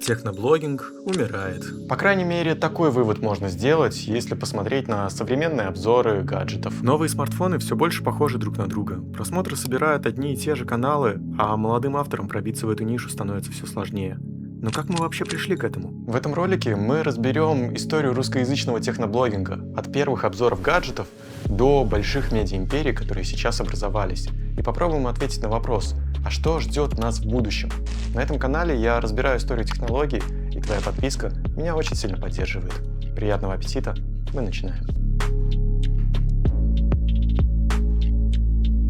Техноблогинг умирает. По крайней мере, такой вывод можно сделать, если посмотреть на современные обзоры гаджетов. Новые смартфоны все больше похожи друг на друга. Просмотры собирают одни и те же каналы, а молодым авторам пробиться в эту нишу становится все сложнее. Но как мы вообще пришли к этому? В этом ролике мы разберем историю русскоязычного техноблогинга от первых обзоров гаджетов до больших медиаимперий, которые сейчас образовались, и попробуем ответить на вопрос, а что ждет нас в будущем? На этом канале я разбираю историю технологий, и твоя подписка меня очень сильно поддерживает. Приятного аппетита, мы начинаем.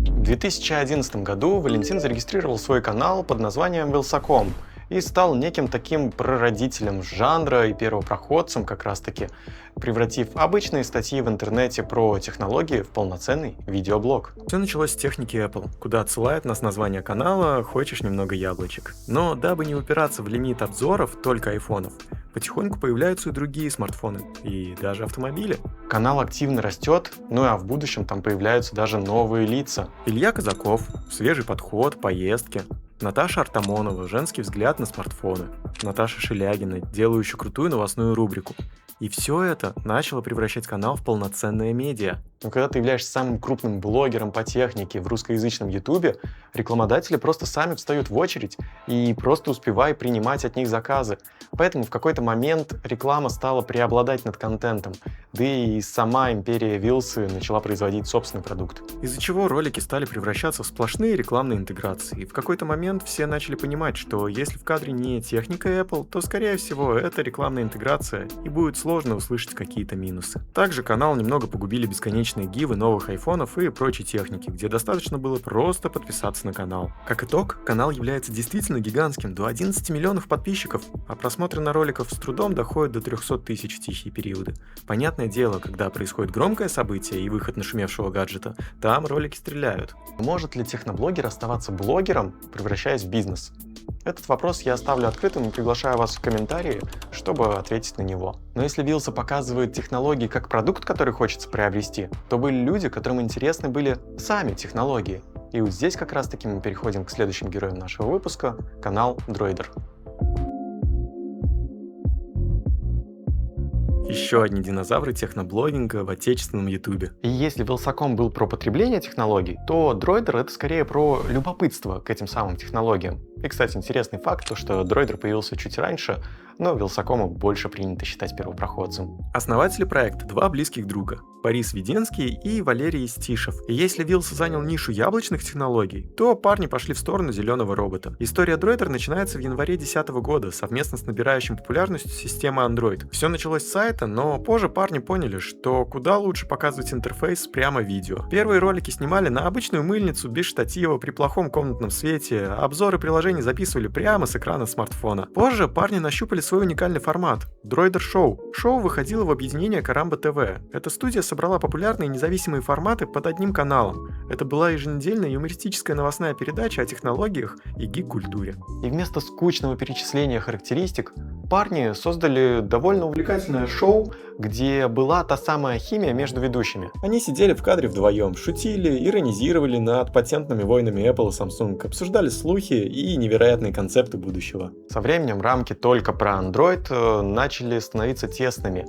В 2011 году Валентин зарегистрировал свой канал под названием Wylsacom и стал неким таким прародителем жанра и первопроходцем как раз-таки, превратив обычные статьи в интернете про технологии в полноценный видеоблог. Все началось с техники Apple, куда отсылает нас название канала «Хочешь немного яблочек». Но дабы не упираться в лимит обзоров только айфонов, потихоньку появляются и другие смартфоны, и даже автомобили. Канал активно растет, ну а в будущем там появляются даже новые лица. Илья Казаков, свежий подход, поездки. Наташа Артамонова, женский взгляд на смартфоны. Наташа Шелягина, делающая крутую новостную рубрику. И все это начало превращать канал в полноценное медиа. Но когда ты являешься самым крупным блогером по технике в русскоязычном ютубе, рекламодатели просто сами встают в очередь и просто успевай принимать от них заказы. Поэтому в какой-то момент реклама стала преобладать над контентом, да и сама империя Вилсы начала производить собственный продукт. Из-за чего ролики стали превращаться в сплошные рекламные интеграции. И в какой-то момент все начали понимать, что если в кадре не техника Apple, то скорее всего это рекламная интеграция, и будет сложно услышать какие-то минусы. Также канал немного погубили бесконечные гивы новых айфонов и прочей техники, где достаточно было просто подписаться на канал. Как итог, канал является действительно гигантским, до 11 миллионов подписчиков, а просмотры на роликов с трудом доходят до 300 тысяч в тихие периоды. Понятное дело, когда происходит громкое событие и выход нашумевшего гаджета, там ролики стреляют. Может ли техноблогер оставаться блогером, превращаясь в бизнес? Этот вопрос я оставлю открытым и приглашаю вас в комментарии, чтобы ответить на него. Но если Вилса показывает технологии как продукт, который хочется приобрести, то были люди, которым интересны были сами технологии. И вот здесь как раз таки мы переходим к следующим героям нашего выпуска — канал Droider. Еще одни динозавры техноблогинга в отечественном ютубе. И если Wylsacom был про потребление технологий, то Droider — это скорее про любопытство к этим самым технологиям. И, кстати, интересный факт, то, что Droider появился чуть раньше, но Wylsacom больше принято считать первопроходцем. Основатели проекта — два близких друга — Борис Веденский и Валерий Стишев. И если Вилса занял нишу яблочных технологий, то парни пошли в сторону зеленого робота. История Droider начинается в январе 2010 года, совместно с набирающим популярность системой Android. Все началось с сайта, но позже парни поняли, что куда лучше показывать интерфейс прямо в видео. Первые ролики снимали на обычную мыльницу без штатива при плохом комнатном свете, обзоры приложений записывали прямо с экрана смартфона. Позже парни нащупали свой уникальный формат — Droider Show. Шоу выходило в объединение Карамба ТВ. Эта студия собрала популярные независимые форматы под одним каналом. Это была еженедельная юмористическая новостная передача о технологиях и гик-культуре. И вместо скучного перечисления характеристик, парни создали довольно увлекательное шоу, где была та самая химия между ведущими. Они сидели в кадре вдвоем, шутили, иронизировали над патентными войнами Apple и Samsung, обсуждали слухи и невероятные концепты будущего. Со временем рамки только про Android начали становиться тесными.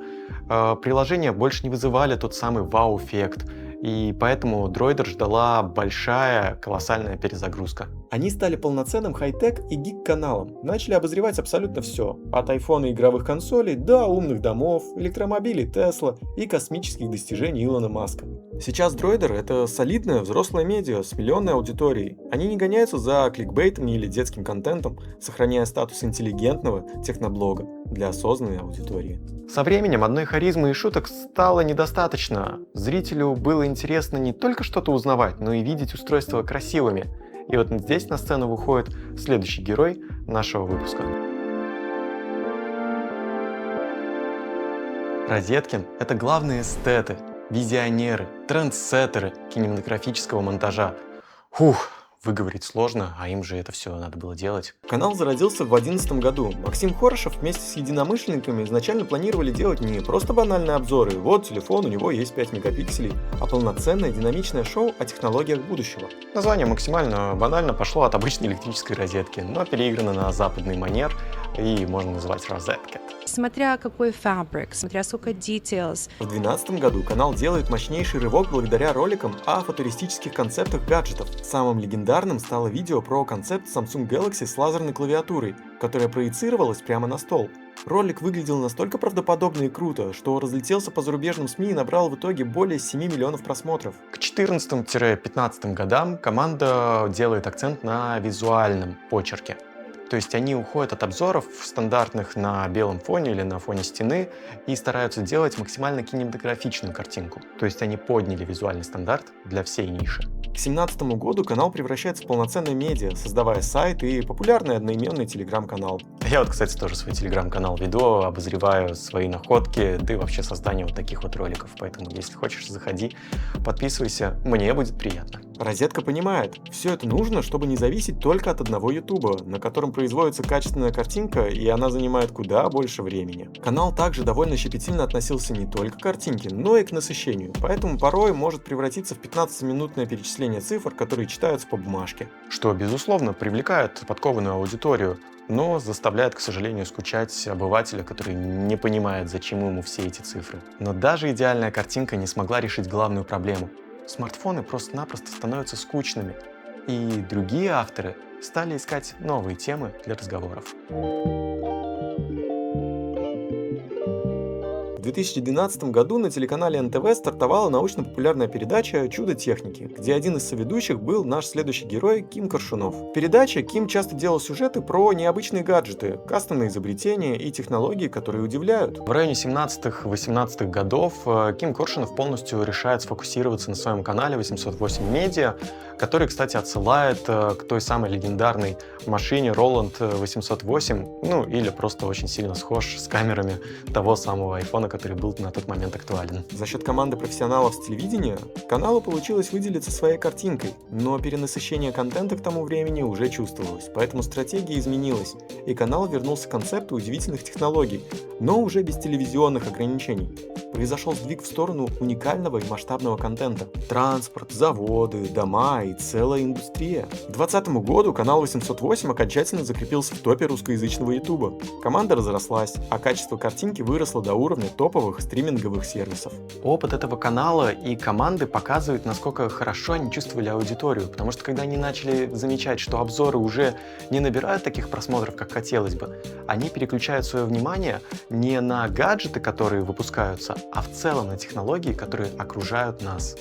Приложения больше не вызывали тот самый вау-эффект, и поэтому Droider ждала большая, колоссальная перезагрузка. Они стали полноценным хай-тек и гик-каналом, начали обозревать абсолютно все, от айфона и игровых консолей до умных домов, электромобилей Tesla и космических достижений Илона Маска. Сейчас Droider — это солидное взрослое медиа с миллионной аудиторией. Они не гоняются за кликбейтами или детским контентом, сохраняя статус интеллигентного техноблога для осознанной аудитории. Со временем одной харизмы и шуток стало недостаточно. Зрителю было интересно не только что-то узнавать, но и видеть устройства красивыми. И вот здесь на сцену выходит следующий герой нашего выпуска. Розеткин — это главные эстеты, визионеры, трендсеттеры кинематографического монтажа. выговорить сложно, а им же это все надо было делать. Канал зародился в 2011 году. Максим Хорошев вместе с единомышленниками изначально планировали делать не просто банальные обзоры, вот телефон, у него есть 5 мегапикселей, а полноценное динамичное шоу о технологиях будущего. Название максимально банально пошло от обычной электрической розетки, но переиграно на западный манер и можно называть розеткой. Смотря какой фабрик, смотря сколько details. В 2012 году канал делает мощнейший рывок благодаря роликам о футуристических концептах гаджетов. Самым легендарным стало видео про концепт Samsung Galaxy с лазерной клавиатурой, которая проецировалась прямо на стол. Ролик выглядел настолько правдоподобно и круто, что разлетелся по зарубежным СМИ и набрал в итоге более 7 миллионов просмотров. К 2014-2015 годам команда делает акцент на визуальном почерке. То есть они уходят от обзоров стандартных на белом фоне или на фоне стены и стараются делать максимально кинематографичную картинку. То есть они подняли визуальный стандарт для всей ниши. К 2017 году канал превращается в полноценное медиа, создавая сайт и популярный одноименный телеграм-канал. Я вот, кстати, тоже свой телеграм-канал веду, обозреваю свои находки, да и вообще создание вот таких вот роликов. Поэтому, если хочешь, заходи, подписывайся, мне будет приятно. Розетка понимает, все это нужно, чтобы не зависеть только от одного ютуба, на котором производится качественная картинка, и она занимает куда больше времени. Канал также довольно щепетильно относился не только к картинке, но и к насыщению, поэтому порой может превратиться в 15-минутное перечисление цифр, которые читаются по бумажке. Что, безусловно, привлекает подкованную аудиторию, но заставляет, к сожалению, скучать обывателя, который не понимает, зачем ему все эти цифры. Но даже идеальная картинка не смогла решить главную проблему. Смартфоны просто-напросто становятся скучными, и другие авторы стали искать новые темы для разговоров. В 2012 году на телеканале НТВ стартовала научно-популярная передача «Чудо техники», где один из соведущих был наш следующий герой Ким Коршунов. В передаче Ким часто делал сюжеты про необычные гаджеты, кастомные изобретения и технологии, которые удивляют. В районе 17-18 годов Ким Коршунов полностью решает сфокусироваться на своем канале 808 Media, который, кстати, отсылает к той самой легендарной машине Roland 808, ну или просто очень сильно схож с камерами того самого айфона, который был на тот момент актуален. За счет команды профессионалов с телевидения каналу получилось выделиться своей картинкой, но перенасыщение контента к тому времени уже чувствовалось, поэтому стратегия изменилась, и канал вернулся к концепту удивительных технологий, но уже без телевизионных ограничений. Произошел сдвиг в сторону уникального и масштабного контента. Транспорт, заводы, дома и целая индустрия. К 2020 году канал 808 окончательно закрепился в топе русскоязычного ютуба. Команда разрослась, а качество картинки выросло до уровня топовых стриминговых сервисов. Опыт этого канала и команды показывает, насколько хорошо они чувствовали аудиторию, потому что когда они начали замечать, что обзоры уже не набирают таких просмотров, как хотелось бы, они переключают свое внимание не на гаджеты, которые выпускаются, а в целом на технологии, которые окружают нас.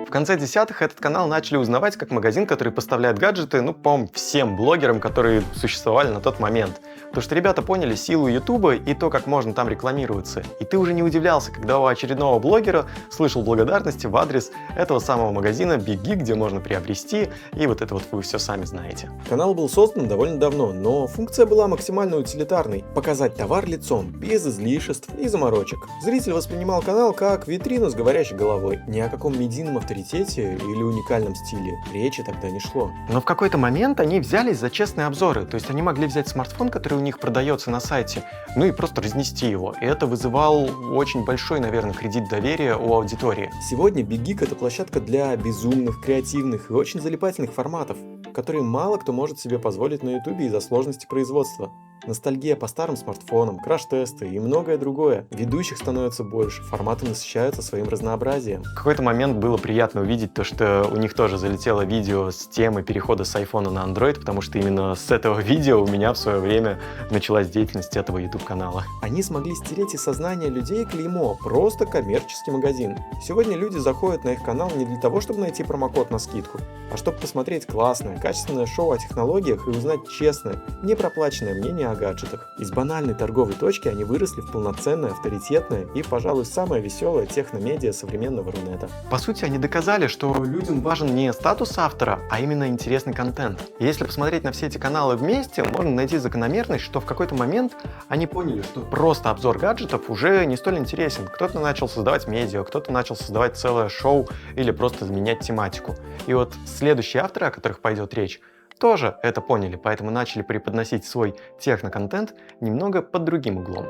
В конце десятых этот канал начали узнавать как магазин, который поставляет гаджеты, по-моему, всем блогерам, которые существовали на тот момент. Потому что ребята поняли силу Ютуба и то, как можно там рекламироваться. И ты уже не удивлялся, когда у очередного блогера слышал благодарности в адрес этого самого магазина Big-Geek, где можно приобрести, и вот это вот вы все сами знаете. Канал был создан довольно давно, но функция была максимально утилитарной – показать товар лицом, без излишеств и заморочек. Зритель воспринимал канал как витрину с говорящей головой. Ни о каком медийном авторитете или уникальном стиле речи тогда не шло. Но в какой-то момент они взялись за честные обзоры, то есть они могли взять смартфон, который у них продается на сайте, и просто разнести его. И это вызывал очень большой, наверное, кредит доверия у аудитории. Сегодня Big-Geek — это площадка для безумных, креативных и очень залипательных форматов, которые мало кто может себе позволить на Ютубе из-за сложности производства. Ностальгия по старым смартфонам, краш-тесты и многое другое. Ведущих становится больше, форматы насыщаются своим разнообразием. В какой-то момент было приятно увидеть то, что у них тоже залетело видео с темы перехода с iPhone на Android, потому что именно с этого видео у меня в свое время началась деятельность этого YouTube-канала. Они смогли стереть из сознания людей клеймо «просто коммерческий магазин». Сегодня люди заходят на их канал не для того, чтобы найти промокод на скидку, а чтобы посмотреть классное, качественное шоу о технологиях и узнать честное, непроплаченное мнение о гаджетах. Из банальной торговой точки они выросли в полноценное, авторитетное и, пожалуй, самое веселое техномедиа современного Рунета. По сути, они доказали, что людям важен не статус автора, а именно интересный контент. И если посмотреть на все эти каналы вместе, можно найти закономерность, что в какой-то момент они поняли, что просто обзор гаджетов уже не столь интересен. Кто-то начал создавать медиа, кто-то начал создавать целое шоу или просто менять тематику. И вот следующие авторы, о которых пойдет речь, тоже это поняли, поэтому начали преподносить свой техноконтент немного под другим углом.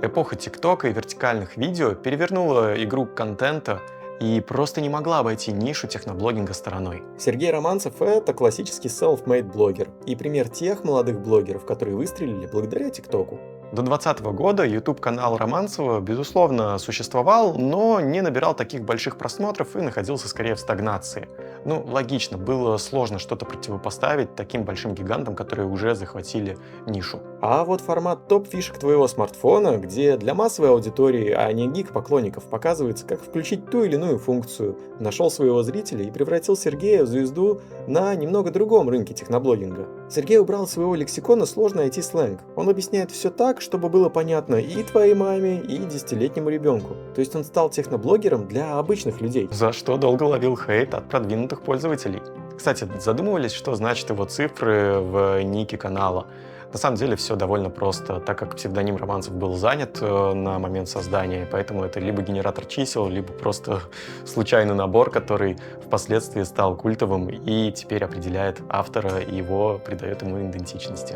Эпоха ТикТока и вертикальных видео перевернула игру контента и просто не могла обойти нишу техноблогинга стороной. Сергей Романцев — это классический self-made блогер и пример тех молодых блогеров, которые выстрелили благодаря ТикТоку. До 2020 года YouTube-канал Романцева, безусловно, существовал, но не набирал таких больших просмотров и находился скорее в стагнации. Ну, логично, было сложно что-то противопоставить таким большим гигантам, которые уже захватили нишу. А вот формат топ-фишек твоего смартфона, где для массовой аудитории, а не гик-поклонников, показывается, как включить ту или иную функцию, нашел своего зрителя и превратил Сергея в звезду на немного другом рынке техноблогинга. Сергей убрал из своего лексикона сложный IT-сленг. Он объясняет все так, чтобы было понятно и твоей маме, и 10-летнему ребенку. То есть он стал техноблогером для обычных людей. За что долго ловил хейт от продвинутых пользователей. Кстати, задумывались, что значат его цифры в нике канала? На самом деле все довольно просто, так как псевдоним Романцев был занят на момент создания, поэтому это либо генератор чисел, либо просто случайный набор, который впоследствии стал культовым и теперь определяет автора и его придает ему идентичности.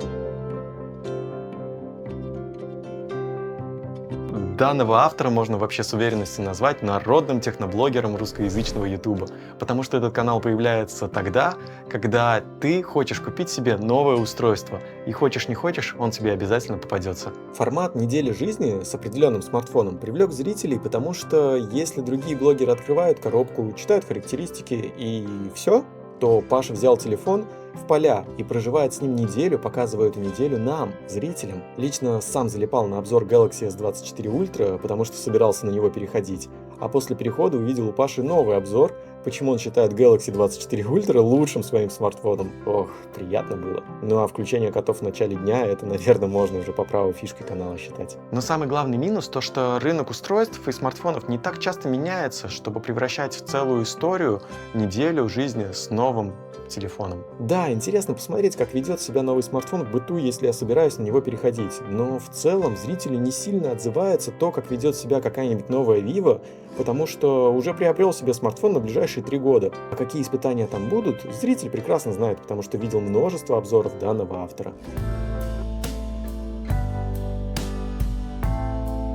Данного автора можно вообще с уверенностью назвать народным техноблогером русскоязычного ютуба, потому что этот канал появляется тогда, когда ты хочешь купить себе новое устройство, и хочешь не хочешь, он тебе обязательно попадется. Формат недели жизни с определенным смартфоном привлек зрителей, потому что если другие блогеры открывают коробку, читают характеристики и все, то Паша взял телефон в поля и проживает с ним неделю, показывая эту неделю нам, зрителям. Лично сам залипал на обзор Galaxy S24 Ultra, потому что собирался на него переходить. А после перехода увидел у Паши новый обзор, почему он считает Galaxy 24 Ultra лучшим своим смартфоном. Ох, приятно было. Ну а включение котов в начале дня, это, наверное, можно уже по праву фишкой канала считать. Но самый главный минус то, что рынок устройств и смартфонов не так часто меняется, чтобы превращать в целую историю неделю жизни с новым телефоном. Да, интересно посмотреть, как ведет себя новый смартфон в быту, если я собираюсь на него переходить. Но в целом зрители не сильно отзываются то, как ведет себя какая-нибудь новая Vivo, потому что уже приобрел себе смартфон на ближайшие 3 года. А какие испытания там будут, зритель прекрасно знает, потому что видел множество обзоров данного автора.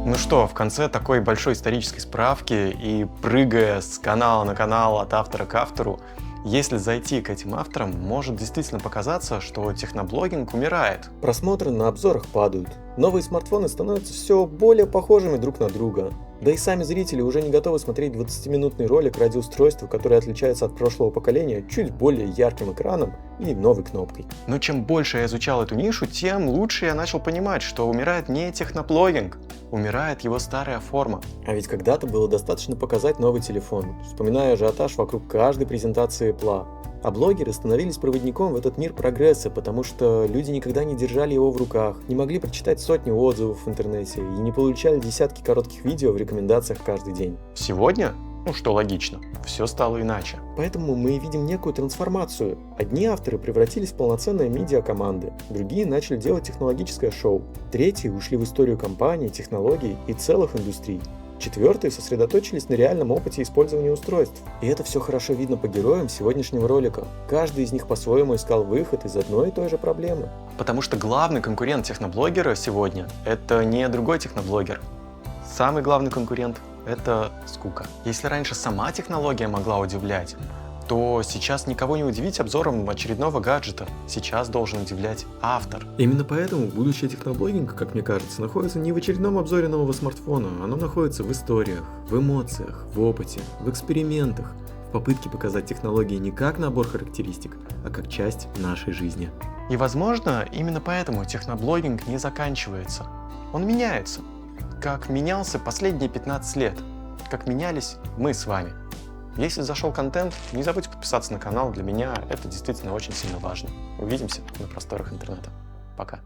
Ну что, в конце такой большой исторической справки и прыгая с канала на канал от автора к автору, если зайти к этим авторам, может действительно показаться, что техноблогинг умирает. Просмотры на обзорах падают. Новые смартфоны становятся все более похожими друг на друга. Да и сами зрители уже не готовы смотреть 20-минутный ролик ради устройства, которое отличается от прошлого поколения чуть более ярким экраном и новой кнопкой. Но чем больше я изучал эту нишу, тем лучше я начал понимать, что умирает не техноблогинг, умирает его старая форма. А ведь когда-то было достаточно показать новый телефон, вспоминая ажиотаж вокруг каждой презентации Apple. А блогеры становились проводником в этот мир прогресса, потому что люди никогда не держали его в руках, не могли прочитать сотни отзывов в интернете и не получали десятки коротких видео в рекомендациях каждый день. Сегодня, что логично, все стало иначе. Поэтому мы видим некую трансформацию. Одни авторы превратились в полноценные медиакоманды, другие начали делать технологическое шоу, третьи ушли в историю компаний, технологий и целых индустрий. Четвертые сосредоточились на реальном опыте использования устройств. И это все хорошо видно по героям сегодняшнего ролика. Каждый из них по-своему искал выход из одной и той же проблемы. Потому что главный конкурент техноблогера сегодня – это не другой техноблогер. Самый главный конкурент – это скука. Если раньше сама технология могла удивлять, то сейчас никого не удивить обзором очередного гаджета. Сейчас должен удивлять автор. Именно поэтому будущее техноблогинга, как мне кажется, находится не в очередном обзоре нового смартфона, оно находится в историях, в эмоциях, в опыте, в экспериментах, в попытке показать технологии не как набор характеристик, а как часть нашей жизни. И возможно, именно поэтому техноблогинг не заканчивается. Он меняется, как менялся последние 15 лет, как менялись мы с вами. Если зашел контент, не забудь подписаться на канал, для меня это действительно очень сильно важно. Увидимся на просторах интернета. Пока.